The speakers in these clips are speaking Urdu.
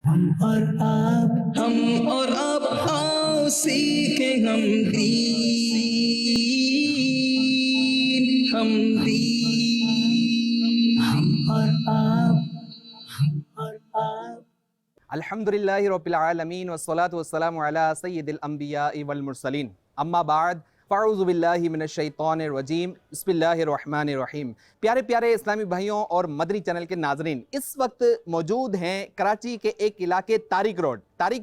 ہم اور آپ آؤ سیکھیں ہم دین ہم اور آپ الحمدللہ رب العالمین والصلاة والسلام علی سید الانبیاء والمرسلین اما بعد فاعوذ باللہ من الشیطان الرجیم بسم اللہ الرحمن الرحیم۔ پیارے پیارے اسلامی بھائیوں اور مدنی چینل کے ناظرین، اس وقت موجود ہیں کراچی کے ایک علاقے طارق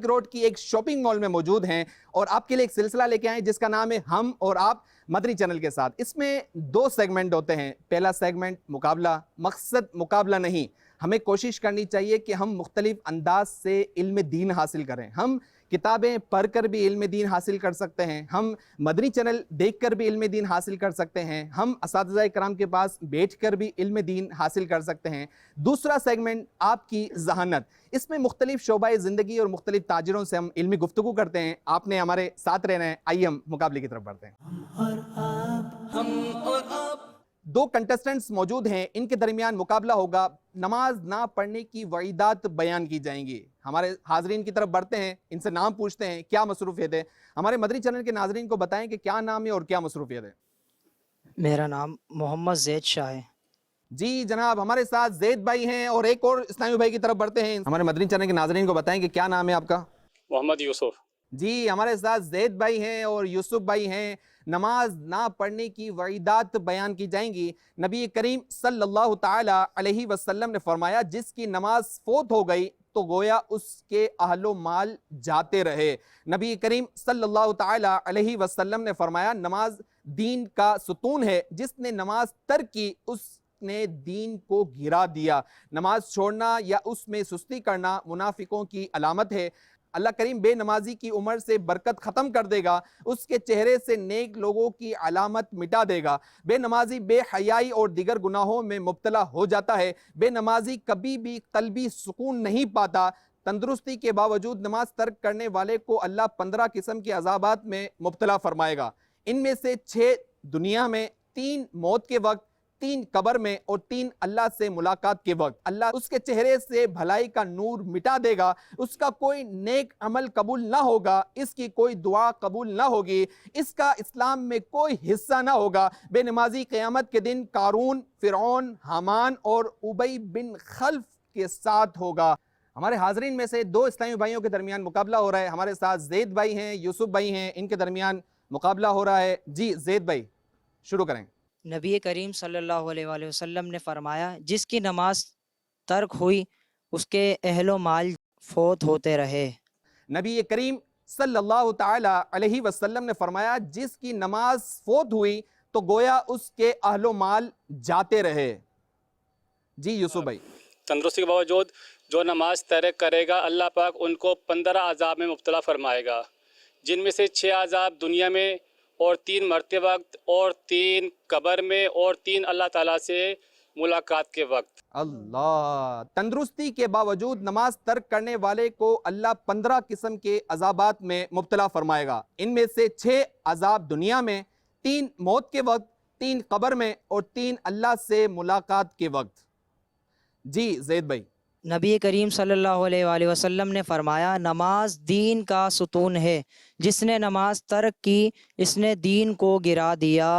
روڈ کی ایک شاپنگ مال میں موجود ہیں، اور آپ کے لیے ایک سلسلہ لے کے آئے جس کا نام ہے ہم اور آپ مدنی چینل کے ساتھ۔ اس میں دو سیگمنٹ ہوتے ہیں۔ پہلا سیگمنٹ مقابلہ، مقصد مقابلہ نہیں، ہمیں کوشش کرنی چاہیے کہ ہم مختلف انداز سے علم دین حاصل کریں۔ ہم کتابیں پڑھ کر بھی علم دین حاصل کر سکتے ہیں، ہم مدنی چینل دیکھ کر بھی علم دین حاصل کر سکتے ہیں، ہم اساتذہ کرام کے پاس بیٹھ کر بھی علم دین حاصل کر سکتے ہیں۔ دوسرا سیگمنٹ آپ کی ذہانت، اس میں مختلف شعبہ زندگی اور مختلف تاجروں سے ہم علمی گفتگو کرتے ہیں۔ آپ نے ہمارے ساتھ رہنا ہے، آئیے ہم مقابلے کی طرف بڑھتے ہیں۔ ہم اور آپ دو کنٹسٹنٹس موجود ہیں، ان کے درمیان مقابلہ ہوگا۔ نماز نہ پڑھنے کی وعیدات بیان کی جائیں گی۔ ہمارے حاضرین کی طرف بڑھتے ہیں، ان سے نام پوچھتے ہیں، کیا مصروفیت ہے۔ ہمارے مدنی چینل کے ناظرین کو بتائیں کہ کیا نام ہے اور کیا مصروفیت ہے۔ میرا نام محمد زید شاہ ہے۔ جی جناب، ہمارے ساتھ زید بھائی ہیں، اور ایک اور اسلامی بھائی کی طرف بڑھتے ہیں۔ ہمارے مدنی چینل کے ناظرین کو بتائیں کہ کیا نام ہے آپ کا۔ محمد یوسف۔ جی ہمارے ساتھ زید بھائی ہیں اور یوسف بھائی ہیں۔ نماز نہ پڑھنے کی وعیدات بیان کی جائیں گی۔ نبی کریم صلی اللہ تعالی علیہ وسلم نے فرمایا، جس کی نماز فوت ہو گئی تو گویا اس کے اہل و مال جاتے رہے۔ نبی کریم صلی اللہ تعالی علیہ وسلم نے فرمایا، نماز دین کا ستون ہے، جس نے نماز ترک کی اس نے دین کو گرا دیا۔ نماز چھوڑنا یا اس میں سستی کرنا منافقوں کی علامت ہے۔ اللہ کریم بے نمازی کی عمر سے برکت ختم کر دے گا، اس کے چہرے سے نیک لوگوں کی علامت مٹا دے گا۔ بے نمازی بے حیائی اور دیگر گناہوں میں مبتلا ہو جاتا ہے۔ بے نمازی کبھی بھی قلبی سکون نہیں پاتا۔ تندرستی کے باوجود نماز ترک کرنے والے کو اللہ 15 قسم کے عذابات میں مبتلا فرمائے گا۔ ان میں سے 6 دنیا میں، 3 موت کے وقت، 3 قبر میں، اور 3 اللہ سے ملاقات کے وقت۔ اللہ اس کے چہرے سے بھلائی کا نور مٹا دے گا، اس کا کوئی نیک عمل قبول نہ ہوگا، اس کی کوئی دعا قبول نہ ہوگی، اس کا اسلام میں کوئی حصہ نہ ہوگا۔ بے نمازی قیامت کے دن قارون، فرعون، حامان اور ابی بن خلف کے ساتھ ہوگا۔ ہمارے حاضرین میں سے 2 اسلامی بھائیوں کے درمیان مقابلہ ہو رہا ہے۔ ہمارے ساتھ زید بھائی ہیں، یوسف بھائی ہیں، ان کے درمیان مقابلہ ہو رہا ہے۔ جی زید بھائی شروع کریں۔ نبی کریم صلی اللہ علیہ وآلہ وسلم نے فرمایا، جس کی نماز ترک ہوئی اس کے اہل و مال فوت ہوتے رہے۔ نبی کریم صلی اللہ تعالی علیہ وسلم نے فرمایا، جس کی نماز فوت ہوئی تو گویا اس کے اہل و مال جاتے رہے۔ جی یوسف بھائی۔ تندرستی کے باوجود جو نماز ترک کرے گا، اللہ پاک ان کو 15 عذاب میں مبتلا فرمائے گا، جن میں سے 6 عذاب دنیا میں، اور 3 مرتے وقت، اور 3 قبر میں، اور 3 اللہ تعالیٰ سے ملاقات کے وقت۔ اللہ، تندرستی کے باوجود نماز ترک کرنے والے کو اللہ 15 قسم کے عذابات میں مبتلا فرمائے گا۔ ان میں سے 6 عذاب دنیا میں، 3 موت کے وقت، 3 قبر میں، اور 3 اللہ سے ملاقات کے وقت۔ جی زید بھائی۔ نبی کریم صلی اللہ علیہ وآلہ وسلم نے فرمایا، نماز دین کا ستون ہے، جس نے نماز ترک کی اس نے دین کو گرا دیا۔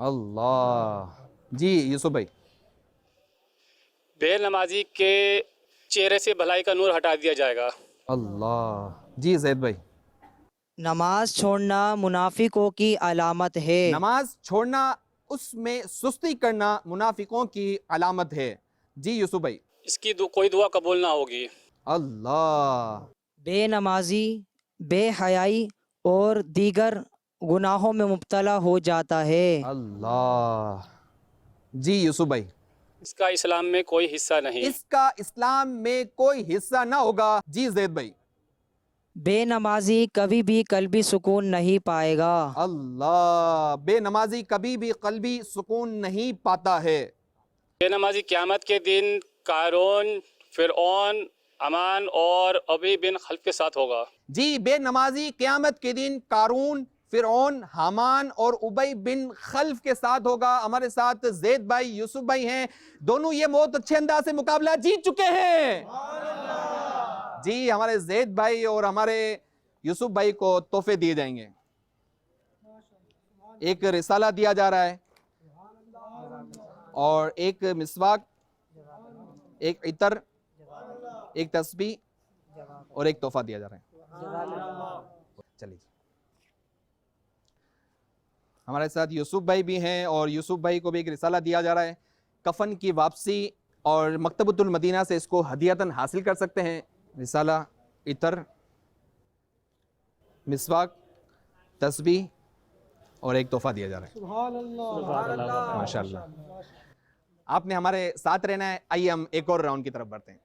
اللہ۔ جی یوسف بھائی۔ بے نمازی کے چہرے سے بھلائی کا نور ہٹا دیا جائے گا۔ اللہ۔ جی زید بھائی۔ نماز چھوڑنا منافقوں کی علامت ہے۔ نماز چھوڑنا، اس میں سستی کرنا منافقوں کی علامت ہے۔ جی یوسف بھائی۔ اس کی کوئی دعا قبول نہ ہوگی۔ اللہ۔ بے نمازی بے حیائی اور دیگر گناہوں میں مبتلا ہو جاتا ہے۔ اللہ۔ جی یوسف بھائی۔ اس کا اسلام میں کوئی حصہ نہیں۔ اس کا اسلام میں کوئی حصہ نہ ہوگا۔ جی زید بھائی۔ بے نمازی کبھی بھی قلبی سکون نہیں پائے گا۔ اللہ۔ بے نمازی کبھی بھی قلبی سکون نہیں پاتا ہے۔ بے نمازی قیامت کے دن قارون، فرعون، حامان اور ابی بن خلف کے ساتھ ہوگا۔ جی بے نمازی قیامت کے دن قارون، فرعون، حامان اور ابی بن خلف کے ساتھ ہوگا۔ ہمارے ساتھ زید بھائی، یوسف بھائی ہیں، دونوں یہ بہت اچھے انداز سے مقابلہ جیت چکے ہیں۔ جی ہمارے زید بھائی اور ہمارے یوسف بھائی کو تحفے دیے جائیں گے. ایک رسالہ دیا جا رہا ہے اور ایک مسواک, ایک عطر, ایک تسبیح اور ایک تحفہ دیا جا رہا ہے. چلیے ہمارے ساتھ یوسف بھائی بھی ہیں اور یوسف بھائی کو بھی ایک رسالہ دیا جا رہا ہے. کفن کی واپسی اور مکتبۃ المدینہ سے اس کو ہدیتاً حاصل کر سکتے ہیں. رسالہ, عطر, مسواک, تسبیح اور ایک تحفہ دیا جا رہا ہے. سبحان اللہ ماشاءاللہ. آپ نے ہمارے ساتھ رہنا ہے. آئیے ہم ایک اور راؤنڈ کی طرف بڑھتے ہیں.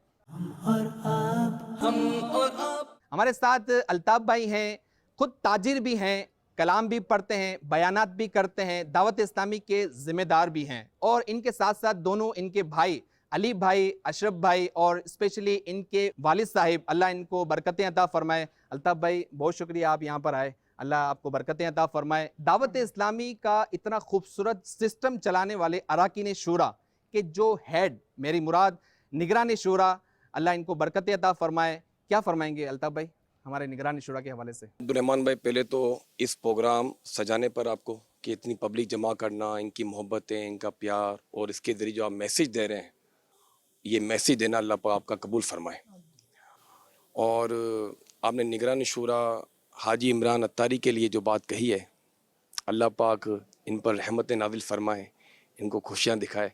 ہمارے ساتھ الطاف بھائی ہیں, خود تاجر بھی ہیں, کلام بھی پڑھتے ہیں, بیانات بھی کرتے ہیں, دعوت اسلامی کے ذمہ دار بھی ہیں, اور ان کے ساتھ ساتھ دونوں ان کے بھائی علی بھائی, اشرف بھائی اور اسپیشلی ان کے والد صاحب, اللہ ان کو برکتیں عطا فرمائے. الطاف بھائی بہت شکریہ آپ یہاں پر آئے, اللہ آپ کو برکتیں عطا فرمائے. دعوت اسلامی کا اتنا خوبصورت سسٹم چلانے والے اراکین شورا کے جو ہیڈ, میری مراد نگران شورا, اللہ ان کو برکتیں عطا فرمائے. کیا فرمائیں گے الطاف بھائی ہمارے نگران شورا کے حوالے سے؟ عبدالرحمن بھائی, پہلے تو اس پروگرام سجانے پر آپ کو, کہ اتنی پبلک جمع کرنا, ان کی محبتیں, ان کا پیار, اور اس کے ذریعے جو آپ میسیج دے رہے ہیں, یہ میسیج دینا اللہ پاک آپ کا قبول فرمائے. اور آپ نے نگران شورا حاجی عمران اتاری کے لیے جو بات کہی ہے, اللہ پاک ان پر رحمت نازل فرمائے, ان کو خوشیاں دکھائے.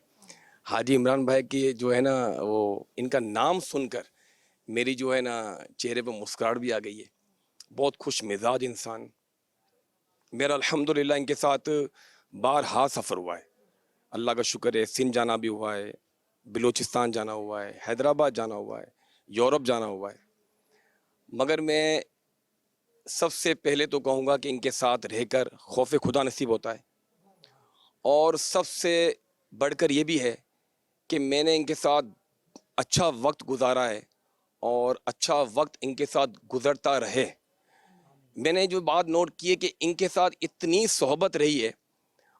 حاجی عمران بھائی کی جو ہے نا, وہ ان کا نام سن کر میری جو ہے نا چہرے پہ مسکراہٹ بھی آ گئی ہے. بہت خوش مزاج انسان. میرا الحمدللہ ان کے ساتھ بارہا سفر ہوا ہے, اللہ کا شکر ہے. سندھ جانا بھی ہوا ہے, بلوچستان جانا ہوا ہے, حیدرآباد جانا ہوا ہے, یورپ جانا ہوا ہے. مگر میں سب سے پہلے تو کہوں گا کہ ان کے ساتھ رہ کر خوف خدا نصیب ہوتا ہے, اور سب سے بڑھ کر یہ بھی ہے کہ میں نے ان کے ساتھ اچھا وقت گزارا ہے, اور اچھا وقت ان کے ساتھ گزرتا رہے. میں نے جو بات نوٹ کی ہے کہ ان کے ساتھ اتنی صحبت رہی ہے,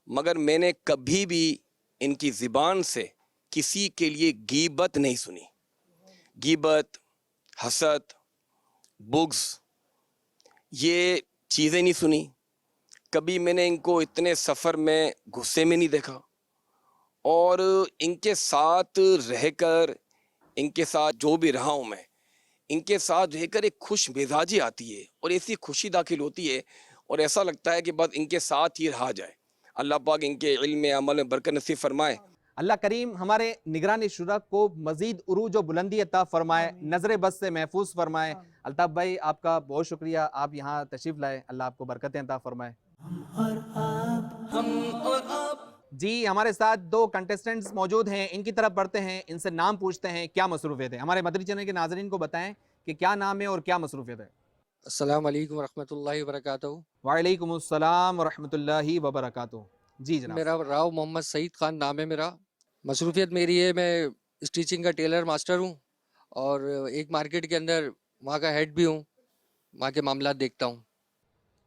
مگر میں نے کبھی بھی ان کی زبان سے کسی کے لیے غیبت نہیں سنی. غیبت, حسد, بغض, یہ چیزیں نہیں سنی. کبھی میں نے ان کو اتنے سفر میں غصے میں نہیں دیکھا. اور ان کے ساتھ رہ کر, ان کے ساتھ جو بھی رہا ہوں میں, ان کے ساتھ رہ کر ایک خوش مزاجی آتی ہے, اور ایسی خوشی داخل ہوتی ہے, اور ایسا لگتا ہے کہ بس ان کے ساتھ ہی رہا جائے. اللہ پاک ان کے علم میں, عمل میں برکت نصیب فرمائے. اللہ کریم ہمارے نگران شورا کو مزید عروج و بلندی عطا فرمائے, نظر بد سے محفوظ فرمائے. الطاف بھائی آپ کا بہت شکریہ, آپ یہاں تشریف لائے, اللہ آپ کو برکتیں عطا فرمائے. جی ہمارے ساتھ دو کنٹیسٹنٹس موجود ہیں, ان کی طرف بڑھتے ہیں, ان سے نام پوچھتے ہیں, کیا مصروفیت ہے. ہمارے مدری چینل کے ناظرین کو بتائیں کہ کیا نام ہے اور کیا مصروفیت ہے. السلام علیکم ورحمۃ اللہ وبرکاتہ. وعلیکم السلام ورحمۃ اللہ وبرکاتہ. جی جناب. میرا راؤ محمد سعید خان نام ہے میرا. مصروفیت میری ہے, میں اسٹیچنگ کا ٹیلر ماسٹر ہوں, اور ایک مارکیٹ کے اندر وہاں کا ہیڈ بھی ہوں, وہاں کے معاملات دیکھتا ہوں.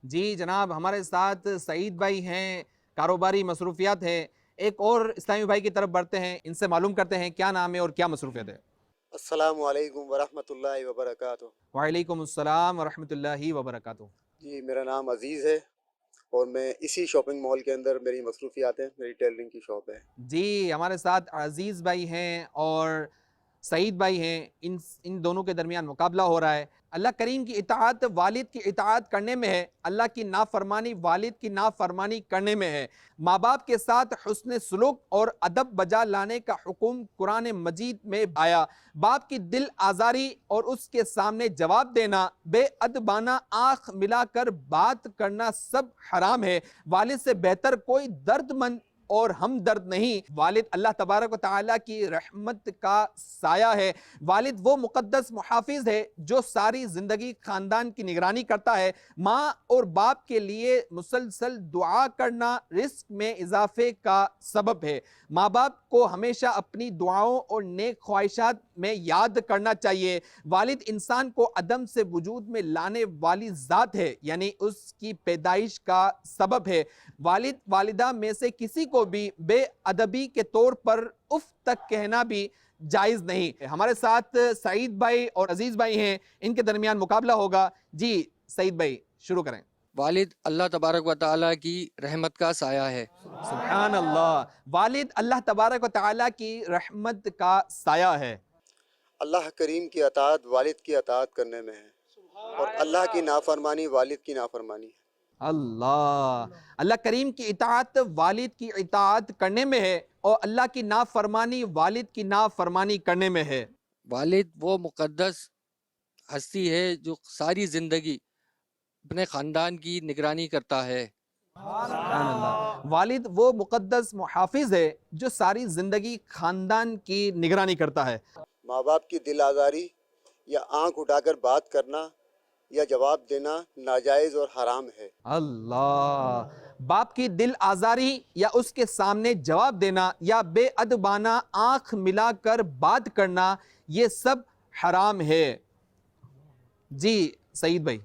جی جناب ہمارے ساتھ سعید بھائی ہیں, کاروباری مصروفیات ہے. ایک اور اسلامی بھائی کی طرف بڑھتے ہیں, ان سے معلوم کرتے ہیں کیا نام ہے اور کیا مصروفیت ہے. السلام علیکم ورحمۃ اللہ وبرکاتہ. وعلیکم السلام ورحمۃ اللہ وبرکاتہ. جی میرا نام عزیز ہے, اور میں اسی شاپنگ مال کے اندر میری مصروفیات ہیں, میری ٹیلرنگ کی شاپ ہے. جی ہمارے ساتھ عزیز بھائی ہیں اور سعید بھائی ہیں, ان دونوں کے درمیان مقابلہ ہو رہا ہے. اللہ کریم کی اطاعت والد کی اطاعت کرنے میں ہے, اللہ کی نافرمانی والد کی نافرمانی کرنے میں ہے. ماں باپ کے ساتھ حسن سلوک اور ادب بجا لانے کا حکم قرآن مجید میں آیا. باپ کی دل آزاری اور اس کے سامنے جواب دینا, بے ادبانہ آنکھ ملا کر بات کرنا سب حرام ہے. والد سے بہتر کوئی درد مند اور ہمدرد نہیں. والد اللہ تبارک و تعالیٰ کی رحمت کا سایہ ہے. والد وہ مقدس محافظ ہے جو ساری زندگی خاندان کی نگرانی کرتا ہے. ماں اور باپ کے لیے مسلسل دعا کرنا رزق میں اضافے کا سبب ہے. ماں باپ کو ہمیشہ اپنی دعاؤں اور نیک خواہشات میں یاد کرنا چاہیے. والد انسان کو عدم سے وجود میں لانے والی ذات ہے, یعنی اس کی پیدائش کا سبب ہے. والد والدہ میں سے کسی کو بھی بے ادبی کے طور پر اف تک کہنا بھی جائز نہیں. ہمارے ساتھ سعید بھائی اور عزیز بھائی ہیں, ان کے درمیان مقابلہ ہوگا. جی سعید بھائی شروع کریں. والد اللہ تبارک و تعالیٰ کی رحمت کا سایہ ہے. سبحان اللہ. والد اللہ تبارک و تعالیٰ کی رحمت کا سایہ ہے. اللہ کریم کی اطاعت والد کی اطاعت کرنے میں ہے، اور اللہ کی نافرمانی والد کی نافرمانی ہے. اللہ کریم کی اطاعت والد کی اطاعت کرنے میں ہے، اور اللہ کی نافرمانی والد کی نافرمانی کرنے میں ہے. والد وہ مقدس ہستی ہے جو ساری زندگی اپنے خاندان کی نگرانی کرتا ہے. سبحان اللہ. والد وہ مقدس محافظ ہے جو ساری زندگی خاندان کی نگرانی کرتا ہے. ماں باپ کی دل آزاری یا آنکھ اٹھا کر بات کرنا یا جواب دینا ناجائز اور حرام ہے. اللہ. باپ کی دل آزاری یا اس کے سامنے جواب دینا یا بے ادبانہ آنکھ ملا کر بات کرنا، یہ سب حرام ہے. جی سعید بھائی.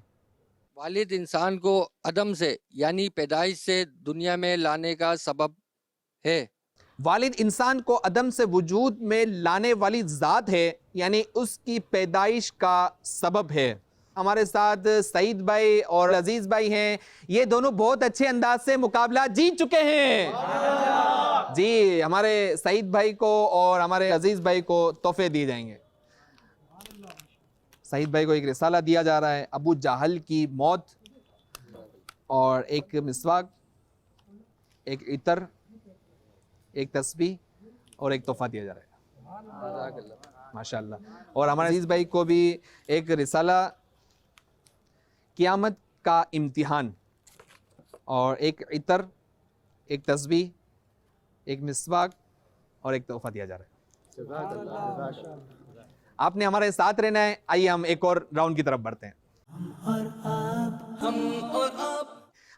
والد انسان کو عدم سے یعنی پیدائش سے دنیا میں لانے کا سبب ہے. والد انسان کو عدم سے وجود میں لانے والی ذات ہے، یعنی اس کی پیدائش کا سبب ہے. ہمارے ساتھ سعید بھائی اور عزیز بھائی ہیں، یہ دونوں بہت اچھے انداز سے مقابلہ جیت چکے ہیں. جی ہمارے سعید بھائی کو اور ہمارے عزیز بھائی کو تحفے دیے جائیں گے. سعید بھائی کو ایک رسالہ دیا جا رہا ہے، ابو جہل کی موت، اور ایک مسواک، ایک عطر، ایک تسبیح اور ایک تحفہ دیا جا رہا ہے. ماشاءاللہ. اور ہمارے عزیز بھائی کو بھی ایک رسالہ قیامت کا امتحان، اور ایک عطر، ایک تسبیح، ایک مسواک اور ایک تحفہ دیا جا رہا ہے. آپ نے ہمارے ساتھ رہنا ہے. آئیے ہم ایک اور راؤنڈ کی طرف بڑھتے ہیں.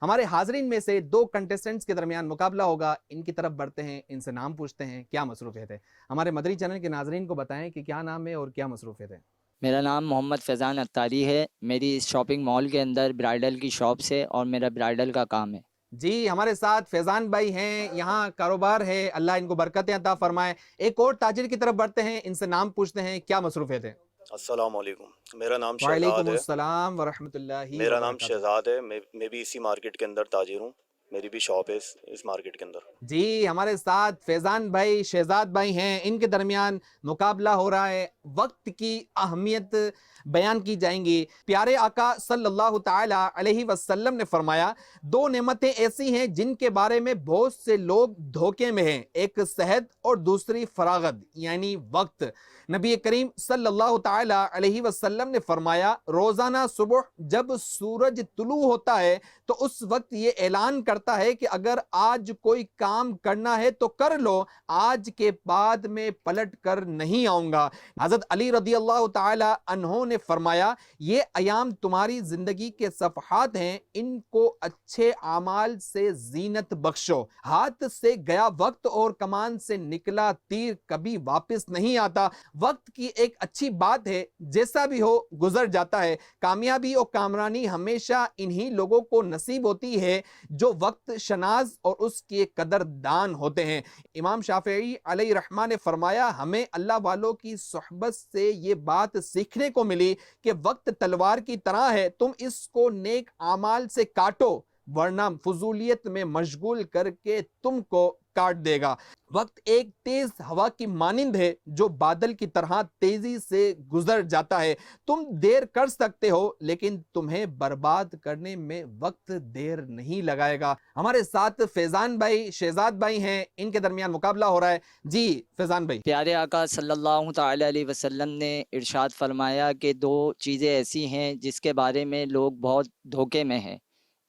ہمارے حاضرین میں سے دو کنٹیسٹنٹس کے درمیان مقابلہ ہوگا. ان کی طرف بڑھتے ہیں، ان سے نام پوچھتے ہیں، کیا مصروفیت ہے. ہمارے مدری چینل کے ناظرین کو بتائیں کہ کیا نام ہے اور کیا مصروفیت ہے. میرا نام محمد فیضان اتاری ہے. میری اس شاپنگ مال کے اندر برائڈل کی شاپس ہے اور میرا برائڈل کا کام ہے. جی ہمارے ساتھ فیضان بھائی ہیں، یہاں کاروبار ہے، اللہ ان کو برکتیں عطا فرمائے. ایک اور تاجر کی طرف بڑھتے ہیں، ان سے نام پوچھتے ہیں، کیا مصروفیت ہے. السلام علیکم، میرا نام شہزاد وعلیکم ہے. السلام ورحمۃ اللہ. میرا نام شہزاد ہے. میں بھی اسی مارکیٹ کے اندر تاجر ہوں. میری بھی شاپ ہے اس مارکیٹ کے اندر. جی ہمارے ساتھ فیضان بھائی، شہزاد بھائی ہیں، ان کے درمیان مقابلہ ہو رہا ہے. وقت کی اہمیت بیان کی جائیں گی. پیارے آقا صلی اللہ تعالی علیہ وسلم نے فرمایا، دو نعمتیں ایسی ہیں جن کے بارے میں بہت سے لوگ دھوکے میں ہیں، ایک صحت اور دوسری فراغت یعنی وقت. نبی کریم صلی اللہ تعالی علیہ وسلم نے فرمایا، روزانہ صبح جب سورج طلوع ہوتا ہے تو اس وقت یہ اعلان کرتا ہے کہ اگر آج کوئی کام کرنا ہے تو کر لو، آج کے بعد میں پلٹ کر نہیں آؤں گا. حضرت علی رضی اللہ تعالی عنہ نے فرمایا، یہ ایام تمہاری زندگی کے صفحات ہیں، ان کو اچھے اعمال سے زینت بخشو. ہاتھ سے گیا وقت اور کمان سے نکلا تیر کبھی واپس نہیں آتا. وقت کی ایک اچھی بات ہے، جیسا بھی ہو گزر جاتا ہے. کامیابی اور کامرانی ہمیشہ انہی لوگوں کو نصیب ہوتی ہے جو وقت شناس اور اس کے قدر دان ہوتے ہیں. امام شافعی علیہ رحمہ نے فرمایا، ہمیں اللہ والوں کی صحبت سے یہ بات سیکھنے کو ملی کہ وقت تلوار کی طرح ہے، تم اس کو نیک اعمال سے کاٹو ورنہ فضولیت میں مشغول کر کے تم کو کاٹ دے گا. وقت ایک تیز ہوا کی مانند ہے جو بادل کی طرح تیزی سے گزر جاتا ہے. تم دیر کر سکتے ہو لیکن تمہیں برباد کرنے میں وقت دیر نہیں لگائے گا. ہمارے ساتھ فیضان بھائی، شہزاد بھائی ہیں، ان کے درمیان مقابلہ ہو رہا ہے. جی فیضان بھائی. پیارے آقا صلی اللہ تعالی علیہ وسلم نے ارشاد فرمایا کہ دو چیزیں ایسی ہیں جس کے بارے میں لوگ بہت دھوکے میں ہیں،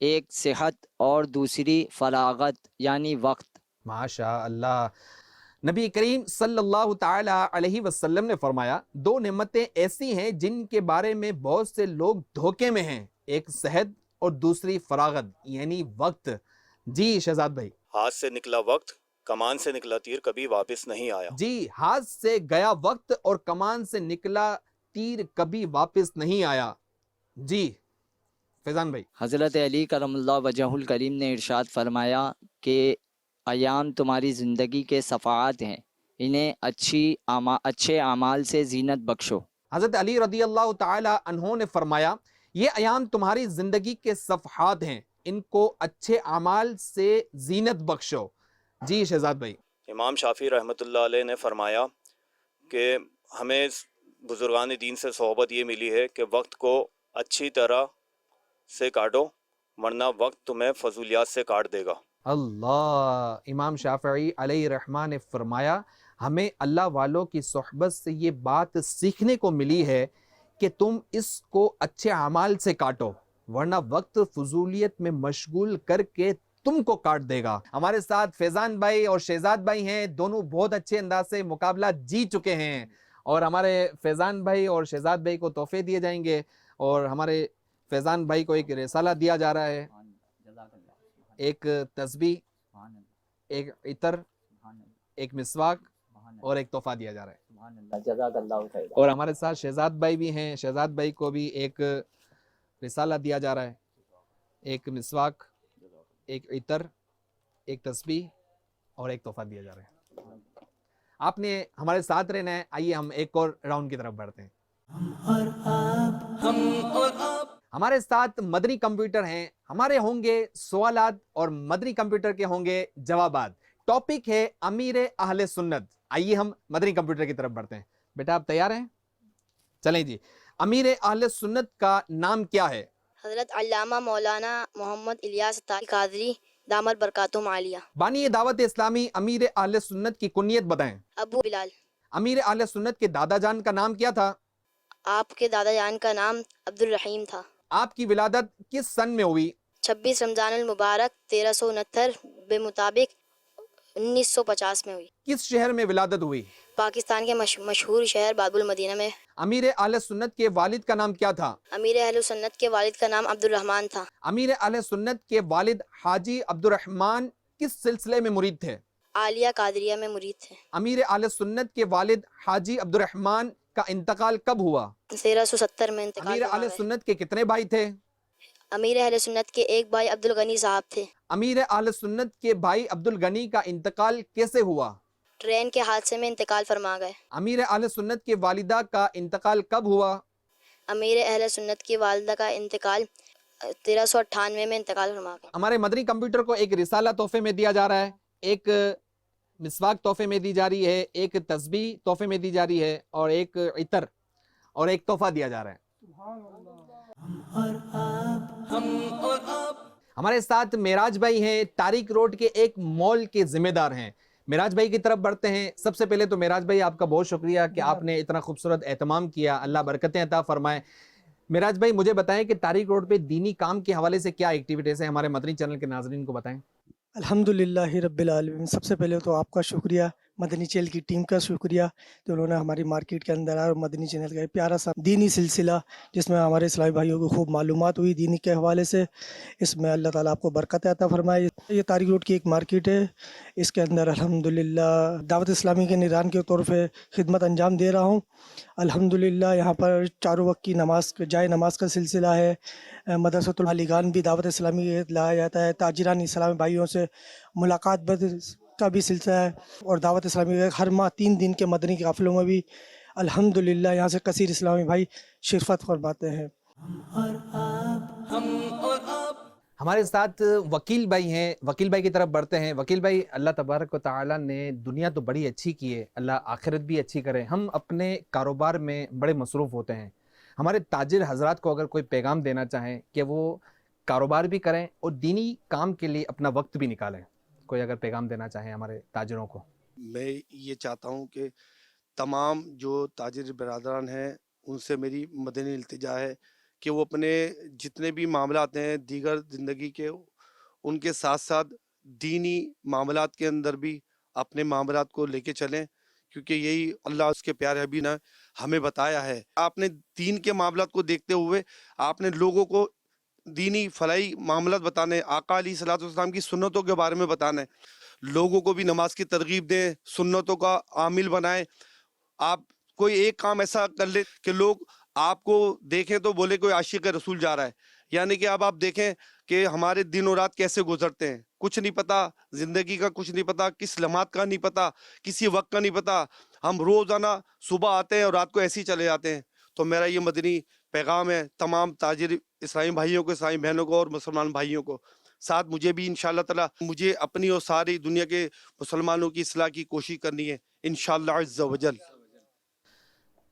ایک صحت اور دوسری فراغت یعنی وقت. ماشاء اللہ. نبی کریم صلی اللہ تعالی علیہ وسلم نے فرمایا، دو نعمتیں ایسی ہیں جن کے بارے میں بہت سے لوگ دھوکے میں ہیں، ایک صحت اور دوسری فراغت یعنی وقت. جی شہزاد بھائی. ہاتھ سے نکلا وقت، کمان سے نکلا تیر کبھی واپس نہیں آیا. جی ہاتھ سے گیا وقت اور کمان سے نکلا تیر کبھی واپس نہیں آیا. جی فیضان بھائی. حضرت علی کرم اللہ وجہ الکریم نے ارشاد فرمایا کہ ایام تمہاری زندگی کے صفحات ہیں، انہیں اچھے اعمال سے زینت بخشو۔ حضرت علی رضی اللہ تعالی عنہ نے فرمایا یہ ایام تمہاری زندگی کے صفحات ہیں، ان کو اچھے اعمال سے زینت بخشو۔ جی شہزاد بھائی۔ امام شافعی رحمۃ اللہ علیہ نے فرمایا کہ ہمیں بزرگان دین سے صحبت یہ ملی ہے کہ وقت کو اچھی طرح سے کاٹو ورنہ وقت تمہیں فضولیات سے کاٹ دے گا۔ اللہ، امام شافعی علیہ رحمٰن نے فرمایا ہمیں اللہ والوں کی صحبت سے یہ بات سیکھنے کو ملی ہے کہ تم اس کو اچھے اعمال سے کاٹو ورنہ وقت فضولیت میں مشغول کر کے تم کو کاٹ دے گا۔ ہمارے ساتھ فیضان بھائی اور شہزاد بھائی ہیں، دونوں بہت اچھے انداز سے مقابلہ جیت چکے ہیں، اور ہمارے فیضان بھائی اور شہزاد بھائی کو تحفے دیے جائیں گے، اور ہمارے فیضان بھائی کو ایک رسالہ دیا جا رہا ہے، ایک تسبیح، ایک عطر، ایک مسواک اور ایک تحفہ دیا جا رہا ہے۔ اور ہمارے ساتھ شہزاد بھائی بھی ہیں، شہزاد بھائی کو بھی ایک رسالہ دیا جا رہا ہے، ایک مسواک، ایک عطر، ایک تسبیح اور ایک تحفہ دیا جا رہا ہے۔ آپ نے ہمارے ساتھ رہنا ہے۔ آئیے ہم ایک اور راؤنڈ کی طرف بڑھتے ہیں۔ ہمارے ساتھ مدنی کمپیوٹر ہیں، ہمارے ہوں گے سوالات اور مدنی کمپیوٹر کے ہوں گے جوابات۔ ٹاپک ہے امیر اہل سنت۔ آئیے ہم مدنی کمپیوٹر کی طرف بڑھتے ہیں۔ بیٹا آپ تیار ہیں؟ چلیں جی، امیر اہل سنت کا نام کیا ہے؟ حضرت علامہ مولانا محمد الیاس قادری دامت برکاتہم عالیہ۔ بانی دعوت اسلامی امیر اہل سنت کی کنیت بتائیں۔ ابو بلال۔ امیر اہل سنت کے دادا جان کا نام کیا تھا؟ آپ کے دادا جان کا نام عبد الرحیم تھا۔ آپ کی ولادت کس سن میں ہوئی؟ 26 رمضان المبارک 1369 بمطابق 1950 میں ہوئی۔ کس شہر میں ولادت ہوئی؟ پاکستان کے مشہور شہر باب المدینہ میں۔ امیر اہل سنت کے والد کا نام کیا تھا؟ امیر اہل سنت کے والد کا نام عبد الرحمن تھا۔ امیر اہل سنت کے والد حاجی عبد الرحمن کس سلسلے میں مرید تھے؟ عالیہ قادریہ میں مرید تھے۔ امیر اہل سنت کے والد حاجی عبد الرحمن کا انتقال کب ہوا؟ 1370 میں انتقال امیر ہوا اہل ہے۔ سنت کے کتنے بھائی تھے؟ امیر اہل سنت کے ایک بھائی عبد الغنی صاحب تھے۔ امیر اہل سنت کے بھائی عبد الغنی کا انتقال کیسے ہوا؟ ٹرین کے حادثے میں انتقال فرما گئے۔ امیر اہل سنت کے والدہ کا انتقال کب ہوا؟ امیر اہل سنت کی والدہ کا انتقال 1398 میں انتقال فرما گئے۔ ہمارے مدنی کمپیوٹر کو ایک رسالہ تحفے میں دیا جا رہا ہے، ایک مسواک تحفے میں دی جا رہی ہے، ایک تسبیح تحفے میں دی جا رہی ہے، اور ایک عطر اور ایک تحفہ دیا جا رہا ہے۔ ہمارے ساتھ معراج بھائی ہیں، تاریخ روڈ کے ایک مال کے ذمہ دار ہیں۔ معراج بھائی کی طرف بڑھتے ہیں۔ سب سے پہلے تو معراج بھائی آپ کا بہت شکریہ کہ آپ نے اتنا خوبصورت اہتمام کیا، اللہ برکتیں عطا فرمائے۔ معراج بھائی مجھے بتائیں کہ تاریخ روڈ پہ دینی کام کے حوالے سے کیا ایکٹیویٹیز ہیں، ہمارے مدنی چینل کے ناظرین کو بتائیں۔ الحمدللہ رب العالمین، سب سے پہلے تو آپ کا شکریہ، مدنی چینل کی ٹیم کا شکریہ کہ انہوں نے ہماری مارکیٹ کے اندر اور مدنی چینل کا پیارا سا دینی سلسلہ جس میں ہمارے اسلامی بھائیوں کو خوب معلومات ہوئی دینی کے حوالے سے، اس میں اللہ تعالیٰ آپ کو برکت عطا فرمائے۔ یہ تاریخ روڈ کی ایک مارکیٹ ہے، اس کے اندر الحمدللہ دعوت اسلامی کے نگران کے طور پہ خدمت انجام دے رہا ہوں۔ الحمدللہ یہاں پر چاروں وقت کی نماز جائے نماز کا سلسلہ ہے، مدرسۃ العالیگان بھی دعوت اسلامی لایا جاتا ہے، تاجران اسلامی بھائیوں سے ملاقات کا بھی سلسلہ ہے، اور دعوت اسلامی کے ہر ماہ 3 دن کے مدنی قافلوں میں بھی الحمدللہ یہاں سے کثیر اسلامی بھائی شرکت فرماتے ہیں۔ ہمارے ساتھ وکیل بھائی ہیں، وکیل بھائی کی طرف بڑھتے ہیں۔ وکیل بھائی، اللہ تبارک و تعالیٰ نے دنیا تو بڑی اچھی کی ہے، اللہ آخرت بھی اچھی کرے۔ ہم اپنے کاروبار میں بڑے مصروف ہوتے ہیں، ہمارے تاجر حضرات کو اگر کوئی پیغام دینا چاہیں کہ وہ کاروبار بھی کریں اور دینی کام کے لیے اپنا وقت بھی نکالیں، کوئی اگر پیغام دینا چاہیں ہمارے تاجروں کو؟ میں یہ چاہتا ہوں کہ تمام جو تاجر برادران ہیں ان سے میری مدنی التجا ہے کہ وہ اپنے جتنے بھی معاملات ہیں دیگر زندگی کے، ان کے ساتھ ساتھ دینی معاملات کے اندر بھی اپنے معاملات کو لے کے چلیں، کیونکہ یہی اللہ اس کے پیارے حبیب نے ہمیں بتایا ہے۔ آپ نے دین کے معاملات کو دیکھتے ہوئے آپ نے لوگوں کو دینی فلاحی معاملات بتانے، آقا علیہ الصلوۃ والسلام کی سنتوں کے بارے میں بتانا ہے، لوگوں کو بھی نماز کی ترغیب دیں، سنتوں کا عامل بنائیں۔ آپ کوئی ایک کام ایسا کر لیں کہ لوگ آپ کو دیکھیں تو بولے کوئی عاشق رسول جا رہا ہے، یعنی کہ اب آپ دیکھیں کہ ہمارے دن اور رات کیسے گزرتے ہیں، کچھ نہیں پتا، زندگی کا کچھ نہیں پتا، کس لمحات کا نہیں پتا، کسی وقت کا نہیں پتا. ہم روزانہ صبح آتے ہیں اور رات کو ایسے ہی چلے جاتے ہیں. تو میرا یہ مدنی پیغام ہے تمام تاجر اسلامی بھائیوں کو، اسلامی بہنوں کو اور مسلمان بھائیوں کو، ساتھ مجھے بھی انشاءاللہ تعالی مجھے اپنی اور ساری دنیا کے مسلمانوں کی اصلاح کی کوشش کرنی ہے انشاءاللہ عز و جل.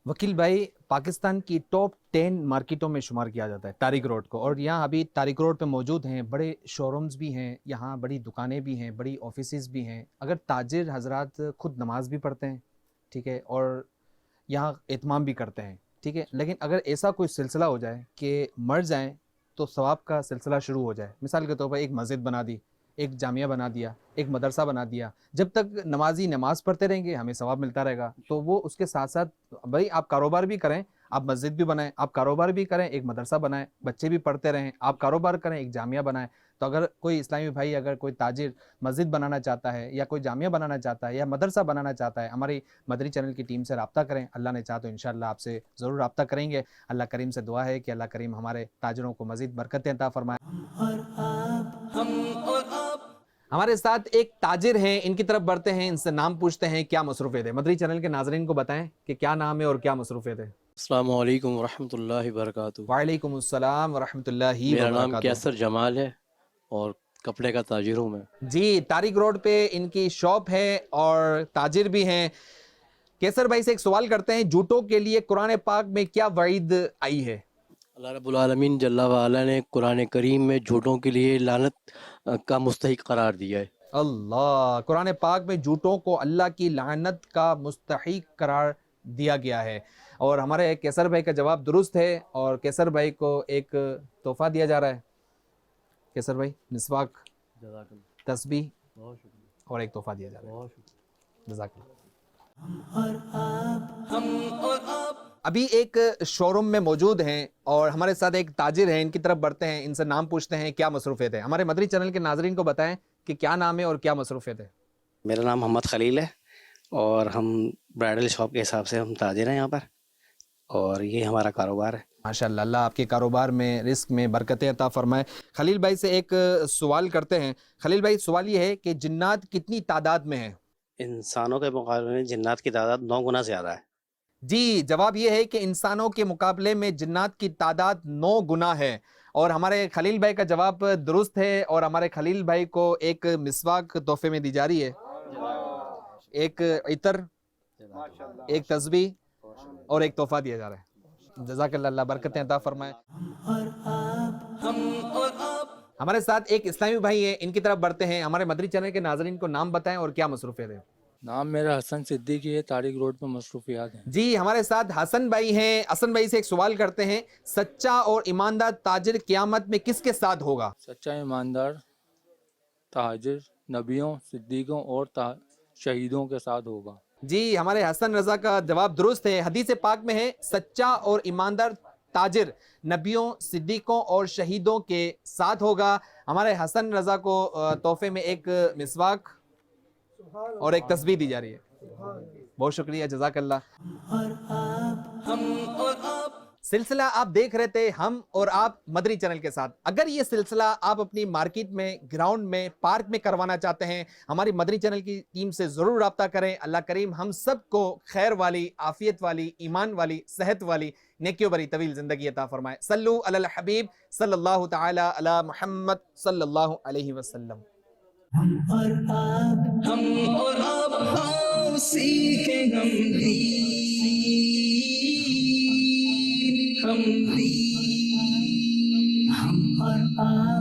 وکیل بھائی، پاکستان کی ٹاپ 10 مارکیٹوں میں شمار کیا جاتا ہے طارق روڈ کو، اور یہاں ابھی طارق روڈ پہ موجود ہیں بڑے شو رومز بھی ہیں، یہاں بڑی دکانیں بھی ہیں، بڑی آفیسز بھی ہیں. اگر تاجر حضرات خود نماز بھی پڑھتے ہیں، ٹھیک ہے، اور یہاں اہتمام بھی کرتے ہیں، ٹھیک ہے، لیکن اگر ایسا کوئی سلسلہ ہو جائے کہ مر جائیں تو ثواب کا سلسلہ شروع ہو جائے، مثال کے طور پر ایک مسجد بنا دی، ایک جامعہ بنا دیا، ایک مدرسہ بنا دیا، جب تک نمازی نماز پڑھتے رہیں گے ہمیں ثواب ملتا رہے گا. تو وہ اس کے ساتھ ساتھ بھائی آپ کاروبار بھی کریں، آپ مسجد بھی بنائیں، آپ کاروبار بھی کریں، ایک مدرسہ بنائیں، بچے بھی پڑھتے رہیں، آپ کاروبار کریں، ایک جامعہ بنائیں. تو اگر کوئی اسلامی بھائی، اگر کوئی تاجر مسجد بنانا چاہتا ہے یا کوئی جامعہ بنانا چاہتا ہے یا مدرسہ بنانا چاہتا ہے، ہماری مدنی چینل کی ٹیم سے رابطہ کریں. اللہ نے چاہا تو انشاءاللہ آپ سے ضرور رابطہ کریں گے. اللہ کریم سے دعا ہے کہ اللہ کریم ہمارے تاجروں کو مزید برکتیں عطا فرمائے. ہمارے ساتھ ایک تاجر ہیں، ان کی طرف بڑھتے ہیں، ان سے نام پوچھتے ہیں کیا مصروفیت ہے. مدنی چینل کے ناظرین کو بتائیں کہ کیا نام ہے اور کیا مصروفیت ہے. السلام علیکم ورحمۃ اللہ وبرکاتہ. وعلیکم السلام ورحمۃ اللہ میرا نام وبرکاتہ. کیسر جمال ہے اور کپڑے کا تاجر ہوں میں. جی، طارق روڈ پہ ان کی شاپ ہے اور تاجر بھی ہیں. کیسر بھائی سے ایک سوال کرتے ہیں، جوتوں کے لیے قرآن پاک میں کیا وعید آئی ہے؟ اللہ رب العالمین جل وعلا نے قرآن کریم میں جھوٹوں کے لیے لعنت کا مستحق قرار دیا ہے. اللہ، قرآن پاک میں جھوٹوں کو اللہ کی لعنت کا مستحق قرار دیا گیا ہے. اور ہمارے کیسر بھائی کا جواب درست ہے، اور کیسر بھائی کو ایک تحفہ دیا جا رہا ہے. کیسر بھائی، مسواک، تسبیح اور ایک تحفہ دیا جا رہا ہے. جزاک اللہ. ابھی ایک شو روم میں موجود ہیں اور ہمارے ساتھ ایک تاجر ہیں، ان کی طرف بڑھتے ہیں، ان سے نام پوچھتے ہیں کیا مصروفیت ہے. ہمارے مدری چینل کے ناظرین کو بتائیں کہ کیا نام ہے اور کیا مصروفیت ہے. میرا نام محمد خلیل ہے اور ہم برائڈل شاپ کے حساب سے ہم تاجر ہیں یہاں پر، اور یہ ہمارا کاروبار ہے. ماشاءاللہ، اللہ آپ کے کاروبار میں، رزق میں برکتیں عطا فرمائے. خلیل بھائی سے ایک سوال کرتے ہیں. خلیل بھائی، سوال یہ ہے کہ جنات کتنی تعداد میں ہیں؟ انسانوں کے مقابلے میں جنات کی تعداد 9 گنا زیادہ ہے. جی، جواب یہ ہے کہ انسانوں کے مقابلے میں جنات کی تعداد 9 گنا ہے. اور ہمارے خلیل بھائی کا جواب درست ہے، اور ہمارے خلیل بھائی کو ایک مسواک تحفے میں دی جا رہی ہے، ایک عطر، ایک تسبیح اور ایک تحفہ دیا جا رہا ہے. جزاک اللہ، اللہ برکتیں عطا فرمائے. ہمارے ساتھ ایک اسلامی بھائی ہیں، ان کی طرف بڑھتے ہیں. ہمارے مدری چینل کے ناظرین کو نام بتائیں اور کیا مصروفیت ہے. نام میرا حسن صدیقی ہے، طارق روڈ پہ مصروفیات ہیں. جی، ہمارے ساتھ حسن بھائی ہیں. حسن بھائی سے ایک سوال کرتے ہیں، سچا اور ایماندار تاجر قیامت میں کس کے ساتھ ہوگا؟ سچا ایماندار تاجر نبیوں، صدیقوں اور شہیدوں کے ساتھ ہوگا. جی، ہمارے حسن رضا کا جواب درست ہے. حدیث پاک میں ہے سچا اور ایماندار تاجر نبیوں، صدیقوں اور شہیدوں کے ساتھ ہوگا. ہمارے حسن رضا کو تحفے میں ایک مسواک اور ایک تسبیح دی جا رہی ہے. بہت شکریہ، جزاک اللہ. سلسلہ آپ دیکھ رہے تھے ہم اور آپ مدری چینل کے ساتھ. اگر یہ سلسلہ آپ اپنی مارکیٹ میں، گراؤنڈ میں، پارک میں کروانا چاہتے ہیں، ہماری مدری چینل کی ٹیم سے ضرور رابطہ کریں. اللہ کریم ہم سب کو خیر والی، عافیت والی، ایمان والی، صحت والی، نیکیوں بری طویل زندگی عطا فرمائے. صلو علی الحبیب صلی اللہ تعالی علی محمد صلی اللہ علیہ وسلم. ہم اور آپ آؤ سیکھیں ہم اور آپ